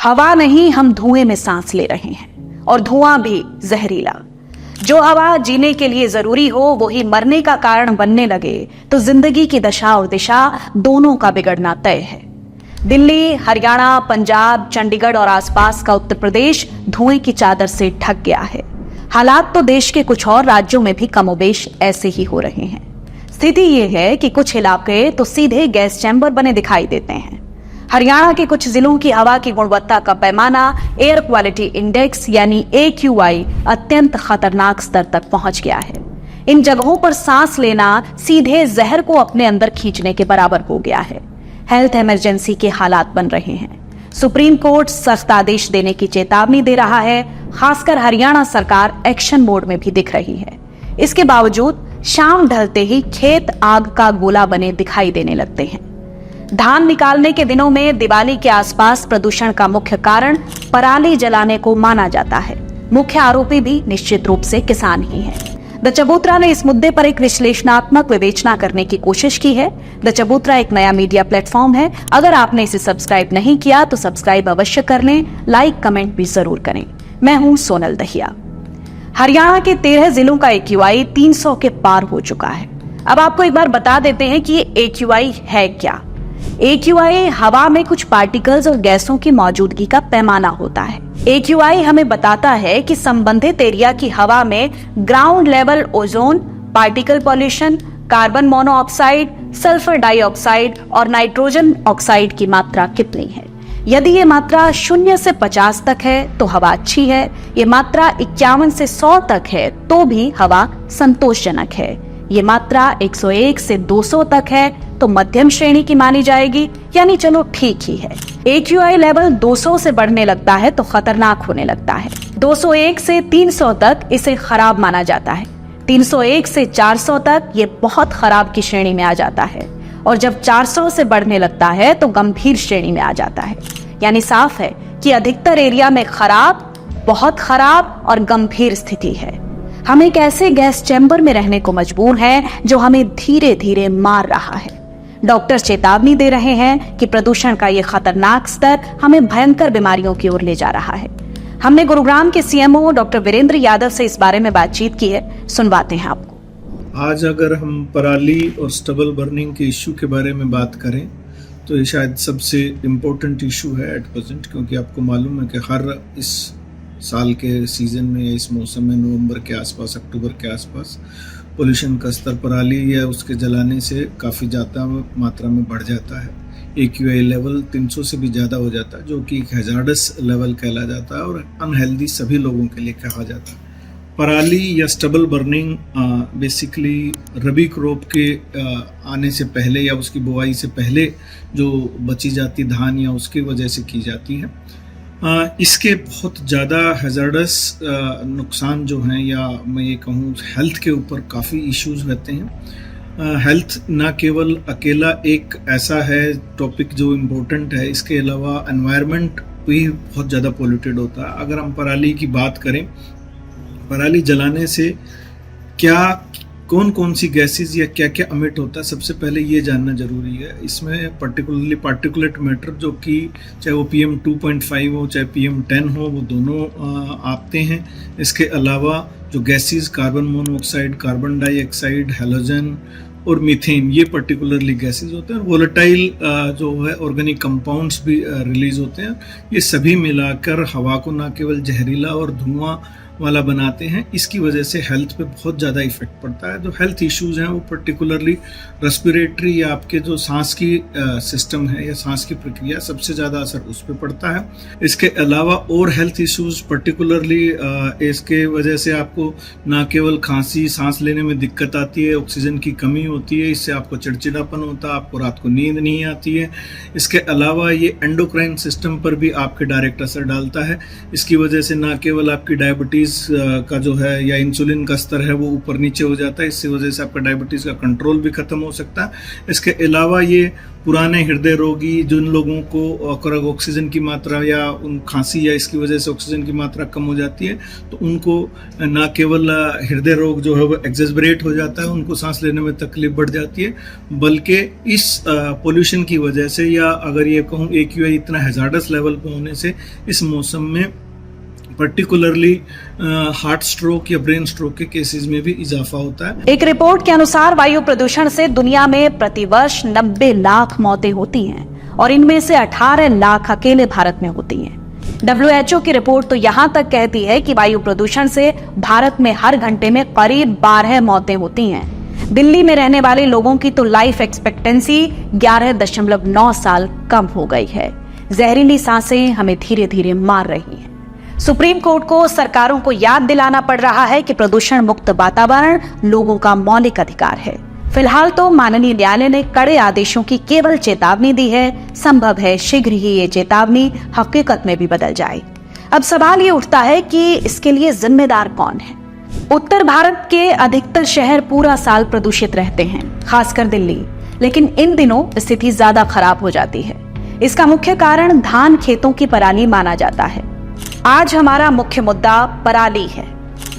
हवा नहीं, हम धुएं में सांस ले रहे हैं, और धुआं भी जहरीला। जो हवा जीने के लिए जरूरी हो वो ही मरने का कारण बनने लगे तो जिंदगी की दशा और दिशा दोनों का बिगड़ना तय है। दिल्ली, हरियाणा, पंजाब, चंडीगढ़ और आसपास का उत्तर प्रदेश धुएं की चादर से ढक गया है। हालात तो देश के कुछ और राज्यों में भी कमोबेश ऐसे ही हो रहे हैं। स्थिति ये है कि कुछ इलाके तो सीधे गैस चैम्बर बने दिखाई देते हैं। हरियाणा के कुछ जिलों की हवा की गुणवत्ता का पैमाना एयर क्वालिटी इंडेक्स यानी AQI अत्यंत खतरनाक स्तर तक पहुंच गया है। इन जगहों पर सांस लेना सीधे जहर को अपने अंदर खींचने के बराबर हो गया है। हेल्थ इमरजेंसी के हालात बन रहे हैं। सुप्रीम कोर्ट सख्त आदेश देने की चेतावनी दे रहा है। खासकर हरियाणा सरकार एक्शन मोड में भी दिख रही है। इसके बावजूद शाम ढलते ही खेत आग का गोला बने दिखाई देने लगते हैं। धान निकालने के दिनों में दिवाली के आसपास प्रदूषण का मुख्य कारण पराली जलाने को माना जाता है। मुख्य आरोपी भी निश्चित रूप से किसान ही है। द चबूतरा ने इस मुद्दे पर एक विश्लेषणात्मक विवेचना करने की कोशिश की है। द चबूतरा एक नया मीडिया प्लेटफॉर्म है। अगर आपने इसे सब्सक्राइब नहीं किया तो सब्सक्राइब अवश्य कर लें, लाइक कमेंट भी जरूर करें। मैं हूं सोनल दहिया। हरियाणा के 13 जिलों का AQI 300 के पार हो चुका है। अब आपको एक बार बता देते हैं कि ये AQI है क्या। AQI हवा में कुछ पार्टिकल्स और गैसों की मौजूदगी का पैमाना होता है। AQI हमें बताता है कि संबंधित एरिया की हवा में ground level ozone, particle pollution, carbon monoxide, sulphur dioxide और नाइट्रोजन ऑक्साइड की मात्रा कितनी है। यदि ये मात्रा 0 से 50 तक है तो हवा अच्छी है। ये मात्रा 51 से 100 तक है तो भी हवा संतोषजनक है। ये मात्रा 101 से 200 तक है तो मध्यम श्रेणी की मानी जाएगी, यानी चलो ठीक ही है। AQI लेवल 200 से बढ़ने लगता है तो खतरनाक होने लगता है। 201 से 300 तक इसे खराब माना जाता है। 301 से 400 तक ये बहुत खराब की श्रेणी में आ जाता है, और जब 400 से बढ़ने लगता है तो गंभीर श्रेणी में आ जाता है। यानी साफ है कि अधिकतर एरिया में खराब, बहुत खराब और गंभीर स्थिति है। हम एक ऐसे गैस चैम्बर में रहने को मजबूर हैं जो हमें धीरे धीरे मार रहा है। डॉक्टर चेतावनी दे रहे हैं कि प्रदूषण का ये खतरनाक स्तर हमें भयंकर बीमारियों की ओर ले जा रहा है। हमने गुरुग्राम के CMO डॉक्टर वीरेंद्र यादव से इस बारे में बातचीत की है, सुनवाते हैं आपको। आज अगर हम पराली और स्टबल बर्निंग के इश्यू के बारे में बात करें तो ये शायद सबसे इम्पोर्टेंट इशू है एट प्रेजेंट, क्योंकि आपको मालूम है कि हर इस साल के सीज़न में या इस मौसम में नवंबर के आसपास, अक्टूबर के आसपास पोल्यूशन का स्तर पराली या उसके जलाने से काफ़ी ज़्यादा मात्रा में बढ़ जाता है। AQI लेवल 300 से भी ज़्यादा हो जाता है, जो कि एक हैजार्डस लेवल कहला जाता है और अनहेल्दी सभी लोगों के लिए कहा जाता है। पराली या स्टबल बर्निंग बेसिकली रबी क्रॉप के आने से पहले या उसकी बुआई से पहले जो बची जाती धान या उसकी वजह से की जाती है। इसके बहुत ज़्यादा हैजार्डस नुकसान जो हैं, या मैं ये कहूँ हेल्थ के ऊपर काफ़ी इश्यूज रहते हैं। हेल्थ ना केवल अकेला एक ऐसा है टॉपिक जो इम्पोर्टेंट है, इसके अलावा एनवायरनमेंट भी बहुत ज़्यादा पोल्यूटेड होता है। अगर हम पराली की बात करें, पराली जलाने से कौन कौन सी गैसेस या क्या क्या अमिट होता है, सबसे पहले ये जानना जरूरी है। इसमें पर्टिकुलरली पार्टिकुलेट मैटर जो कि चाहे वो PM 2.5 हो चाहे PM 10 हो, वो दोनों आते हैं। इसके अलावा जो gases carbon monoxide, carbon dioxide, halogen और मीथेन, ये पर्टिकुलरली गैसेस होते हैं। और वोलेटाइल जो है ऑर्गेनिक कंपाउंड्स भी रिलीज होते हैं। ये सभी मिलाकर हवा को न केवल जहरीला और धुआं वाला बनाते हैं, इसकी वजह से हेल्थ पे बहुत ज़्यादा इफेक्ट पड़ता है। जो हेल्थ इश्यूज हैं वो पर्टिकुलरली रेस्पिरेटरी या आपके जो सांस की सिस्टम है या सांस की प्रक्रिया, सबसे ज़्यादा असर उस पर पड़ता है। इसके अलावा और हेल्थ इश्यूज पर्टिकुलरली इसके वजह से आपको ना केवल खांसी, सांस लेने में दिक्कत आती है, ऑक्सीजन की कमी होती है, इससे आपको चिड़चिड़ापन होता है, आपको रात को नींद नहीं आती है। इसके अलावा ये एंडोक्राइन सिस्टम पर भी आपके डायरेक्ट असर डालता है। इसकी वजह से ना केवल आपकी डायबिटीज डायबिटीज़ का जो है या इंसुलिन का स्तर है वो ऊपर नीचे हो जाता है। इसकी वजह से आपका डायबिटीज़ का कंट्रोल भी ख़त्म हो सकता है। इसके अलावा ये पुराने हृदय रोगी, जिन लोगों को अगर ऑक्सीजन की मात्रा या उन खांसी या इसकी वजह से ऑक्सीजन की मात्रा कम हो जाती है, तो उनको ना केवल हृदय रोग जो है वो एक्सेसबरेट हो जाता है, उनको सांस लेने में तकलीफ बढ़ जाती है, बल्कि इस पोल्यूशन की वजह से, या अगर ये कहूँ AQI इतना हैजार्डस लेवल पर होने से, इस मौसम में पर्टिकुलरली हार्ट स्ट्रोक या ब्रेन स्ट्रोक के केसेस में भी इजाफा होता है। एक रिपोर्ट के अनुसार वायु प्रदूषण से दुनिया में प्रतिवर्ष 90 लाख मौतें होती हैं और इनमें से 18 लाख अकेले भारत में होती हैं। WHO की रिपोर्ट तो यहाँ तक कहती है कि वायु प्रदूषण से भारत में हर घंटे में करीब 12 मौतें होती हैं। दिल्ली में रहने वाले लोगों की तो लाइफ एक्सपेक्टेंसी 11.9 साल कम हो गई है। जहरीली सांसें हमें धीरे धीरे मार रही हैं। सुप्रीम कोर्ट को सरकारों को याद दिलाना पड़ रहा है कि प्रदूषण मुक्त वातावरण लोगों का मौलिक अधिकार है। फिलहाल तो माननीय न्यायालय ने कड़े आदेशों की केवल चेतावनी दी है। संभव है शीघ्र ही ये चेतावनी हकीकत में भी बदल जाए। अब सवाल ये उठता है कि इसके लिए जिम्मेदार कौन है। उत्तर भारत के अधिकतर शहर पूरा साल प्रदूषित रहते हैं, खासकर दिल्ली, लेकिन इन दिनों स्थिति ज्यादा खराब हो जाती है। इसका मुख्य कारण धान खेतों की पराली माना जाता है। आज हमारा मुख्य मुद्दा पराली है।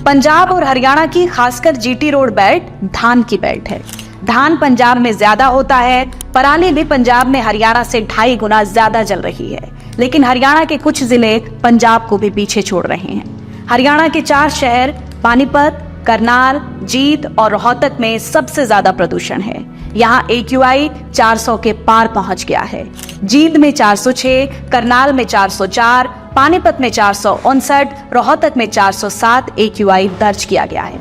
पंजाब और हरियाणा की खासकर GT रोड बेल्ट धान की बेल्ट है। धान पंजाब में ज्यादा होता है, पराली भी पंजाब में हरियाणा से 2.5 गुना ज्यादा जल रही है, लेकिन हरियाणा के कुछ जिले पंजाब को भी पीछे छोड़ रहे हैं। हरियाणा के 4 शहर पानीपत, करनाल, जींद और रोहतक में सबसे ज्यादा प्रदूषण है। यहाँ AQI 400 के पार पहुंच गया है। जींद में 406, करनाल में 404, पानीपत में 459, रोहतक में 407 AQI दर्ज किया गया है।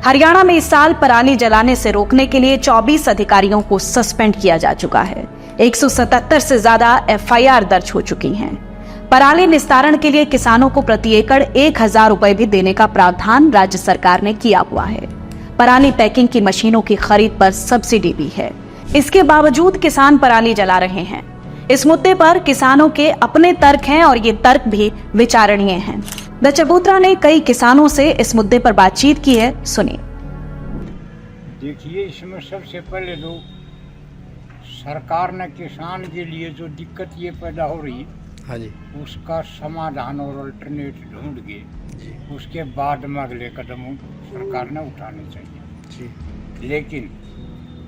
हरियाणा में इस साल पराली जलाने से रोकने के लिए 24 अधिकारियों को सस्पेंड किया जा चुका है। 177 से ज्यादा FIR दर्ज हो चुकी हैं। पराली निस्तारण के लिए किसानों को प्रति एकड़ 1000 रुपए भी देने का प्रावधान राज्य सरकार ने किया हुआ है। पराली पैकिंग की मशीनों की खरीद पर सब्सिडी भी है। इसके बावजूद किसान पराली जला रहे हैं। इस मुद्दे पर किसानों के अपने तर्क हैं और ये तर्क भी विचारणीय हैं। द चबूतरा ने कई किसानों से इस मुद्दे पर बातचीत की है, सुनिए। देखिए, इसमें सबसे पहले तो सरकार ने किसान के लिए जो दिक्कत ये पैदा हो रही है, हाँ जी, उसका समाधान और अल्टरनेट ढूंढ के उसके बाद में अगले कदम सरकार ने उठाने चाहिए जी। लेकिन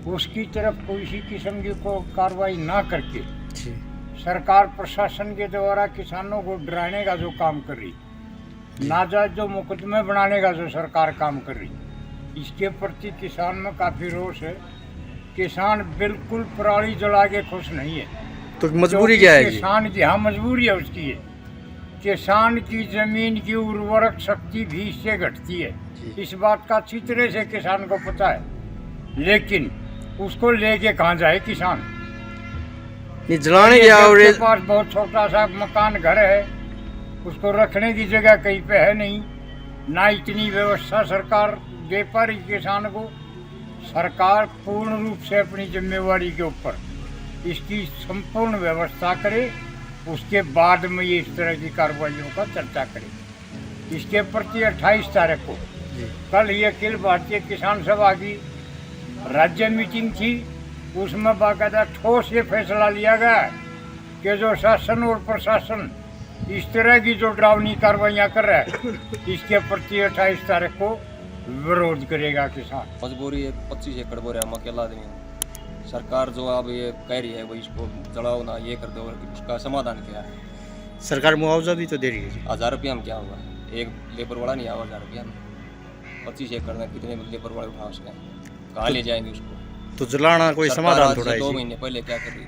उसकी तरफ कोई सी किस्म की को कार्रवाई ना करके जी। सरकार प्रशासन के द्वारा किसानों को डराने का जो काम कर रही, नाजायज जो मुकदमे बनाने का जो सरकार काम कर रही, इसके प्रति किसान में काफ़ी रोष है। किसान बिल्कुल पराली जला के खुश नहीं है। तो मजबूरी क्या है जी? किसान की हाँ मजबूरी है उसकी है। किसान की जमीन की उर्वरक शक्ति भी इससे घटती है। इस बात का अच्छी तरह से किसान को पता है, लेकिन उसको लेके कहाँ जाए किसान? ये जलाने के उसके पास बहुत छोटा सा मकान घर है, उसको रखने की जगह कहीं पे है नहीं, ना इतनी व्यवस्था सरकार दे पा रही किसान को। सरकार पूर्ण रूप से अपनी जिम्मेवारी के ऊपर इसकी संपूर्ण व्यवस्था करे, उसके बाद में ये इस तरह की कार्रवाइयों का चर्चा करे। इसके प्रति 28 तारीख को कल ये अखिल भारतीय किसान सभा की राज्य मीटिंग थी, उसमें बाकायदा ठोस ये फैसला लिया गया कि जो शासन और प्रशासन इस तरह की जो डरावनी कार्रवाइयाँ कर रहा है, इसके प्रति 28 तारीख को विरोध करेगा किसान। मजबूरी है, 25 एकड़ बोरे हम अकेला आदमी हूँ। सरकार जो अब ये कह रही है वो इसको जलाओ ना, ये कर दो, उसका समाधान क्या है? सरकार मुआवजा भी तो दे रही है जी। 1000 रुपये हम क्या होगा? एक लेबर वाला नहीं आया 1000 रुपये में। 25 एकड़ में कितने लेबर वाले उठा सकें? कहाँ ले जाएंगे उसको? तो जलाना कोई समाधान थोड़ा है? 2 महीने पहले क्या कर रही थी?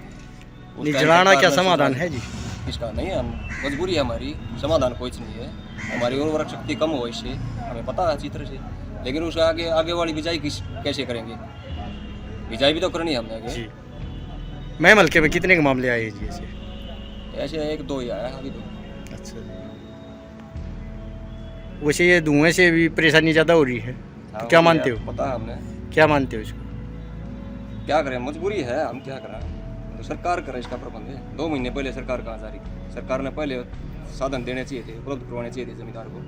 नहीं, जलाना क्या समाधान है जी? इसका नहीं, हम मजबूरी है हमारी, समाधान कुछ नहीं है। हमारी उर्वरक शक्ति कम हो, इससे हमें पता है अच्छी तरह से, लेकिन उसके आगे वाली बिजाई कैसे करेंगे? बिजाई भी तो करनी है हमने आगे जी। मैम हल्के में कितने के मामले आए जी ऐसे? ऐसे 1-2 ही आया अभी तो। अच्छा जी। वैसे ये धुएं से भी परेशानी ज़्यादा हो रही है, तो क्या मानते हो? पता है हमने, क्या मानते हो इसको? क्या करें, मजबूरी है, हम क्या करें? तो सरकार करे इसका प्रबंध है। 2 महीने पहले सरकार कहाँ जा रही? सरकार ने पहले साधन देने चाहिए थे, उपलब्ध करवाने चाहिए थे जमींदार को।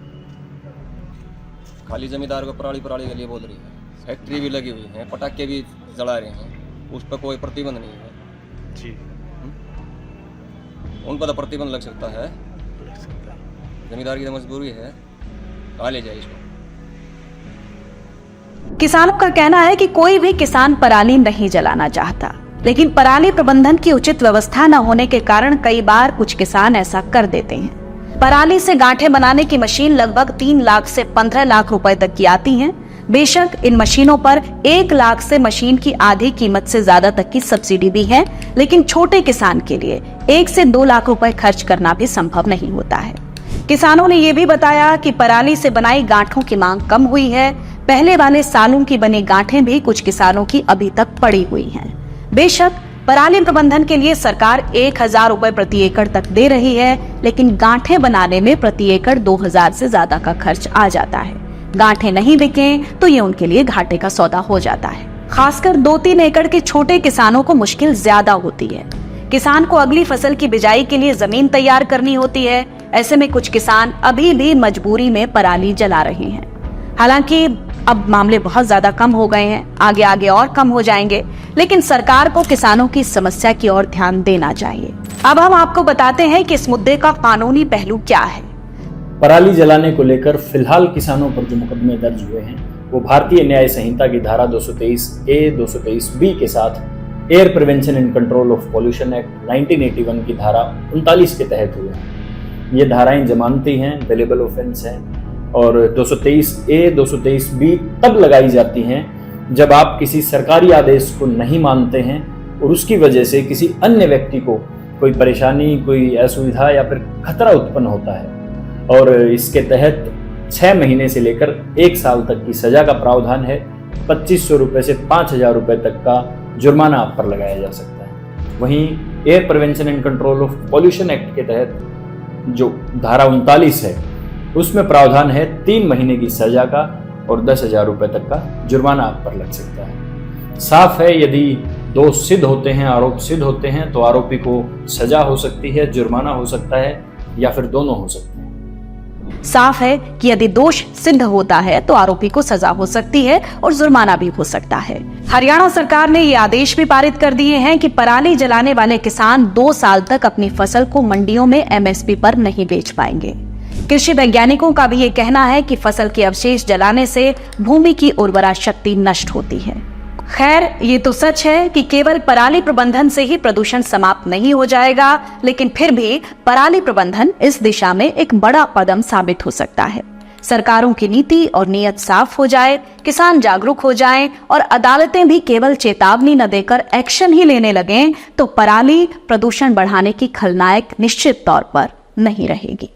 खाली जमींदार को पराली पराली के लिए बोल रही है। फैक्ट्री भी लगी हुई है, पटाखे भी जला रहे हैं, उस पर कोई प्रतिबंध नहीं है जी। उन पर तो प्रतिबंध लग सकता है। जमींदार की तो मजबूरी है, कहाँ ले जाए इसको। किसानों का कहना है कि कोई भी किसान पराली नहीं जलाना चाहता, लेकिन पराली प्रबंधन की उचित व्यवस्था न होने के कारण कई बार कुछ किसान ऐसा कर देते हैं। पराली से गांठें बनाने की मशीन लगभग 3 लाख से 15 लाख रुपए तक की आती हैं। बेशक इन मशीनों पर 1 लाख से मशीन की आधी कीमत से ज्यादा तक की सब्सिडी भी है, लेकिन छोटे किसान के लिए 1 से 2 लाख रुपए खर्च करना भी संभव नहीं होता है। किसानों ने ये भी बताया कि पराली से बनाई गांठों की मांग कम हुई है। पहले वाले सालों की बनी गांठें भी कुछ किसानों की अभी तक पड़ी हुई हैं। बेशक पराली प्रबंधन के लिए सरकार 1000 रुपए प्रति एकड़ तक दे रही है, लेकिन गांठें बनाने में प्रति एकड़ 2000 से ज्यादा का खर्च आ जाता है। गांठें नहीं बिकें तो ये उनके लिए घाटे का सौदा हो जाता है। खासकर 2-3 एकड़ के छोटे किसानों को मुश्किल ज्यादा होती है। किसान को अगली फसल की बिजाई के लिए जमीन तैयार करनी होती है। ऐसे में कुछ किसान अभी भी मजबूरी में पराली जला रहे हैं। हालांकि अब मामले बहुत ज्यादा कम हो गए हैं, आगे आगे और कम हो जाएंगे, लेकिन सरकार को किसानों की समस्या की ओर ध्यान देना चाहिए। अब हम आपको बताते हैं कि इस मुद्दे का कानूनी पहलू क्या है। पराली जलाने को लेकर फिलहाल किसानों पर जो मुकदमे दर्ज हुए हैं वो भारतीय न्याय संहिता की धारा 223A 223B के साथ air prevention and control of pollution act 1981 की धारा 39 के तहत हुए हैं। ये धाराएं जमानती हैं, बेलेबल ऑफेंस हैं, और 223A 223B तब लगाई जाती हैं जब आप किसी सरकारी आदेश को नहीं मानते हैं और उसकी वजह से किसी अन्य व्यक्ति को कोई परेशानी, कोई असुविधा या फिर खतरा उत्पन्न होता है। और इसके तहत 6 महीने से लेकर 1 साल तक की सजा का प्रावधान है। 2500 रुपये से 5000 रुपये तक का जुर्माना आप पर लगाया जा सकता है। वहीं air prevention and control of pollution act के तहत जो धारा 39 है उसमें प्रावधान है 3 महीने की सजा का और 10,000 रुपये तक का जुर्माना आप पर लग सकता है। साफ है, यदि दोष सिद्ध होते हैं, आरोप सिद्ध होते हैं, तो आरोपी को सजा हो सकती है, जुर्माना हो सकता है या फिर दोनों हो सकते हैं। साफ है कि यदि दोष सिद्ध होता है तो आरोपी को सजा हो सकती है और जुर्माना भी हो सकता है। हरियाणा सरकार ने ये आदेश भी पारित कर दिए हैं कि पराली जलाने वाले किसान 2 साल तक अपनी फसल को मंडियों में MSP पर नहीं बेच पाएंगे। कृषि वैज्ञानिकों का भी ये कहना है कि फसल के अवशेष जलाने से भूमि की उर्वरा शक्ति नष्ट होती है। खैर, ये तो सच है कि केवल पराली प्रबंधन से ही प्रदूषण समाप्त नहीं हो जाएगा, लेकिन फिर भी पराली प्रबंधन इस दिशा में एक बड़ा कदम साबित हो सकता है। सरकारों की नीति और नीयत साफ हो जाए, किसान जागरूक हो जाएं और अदालतें भी केवल चेतावनी न देकर एक्शन ही लेने लगें, तो पराली प्रदूषण बढ़ाने की खलनायक निश्चित तौर पर नहीं रहेगी।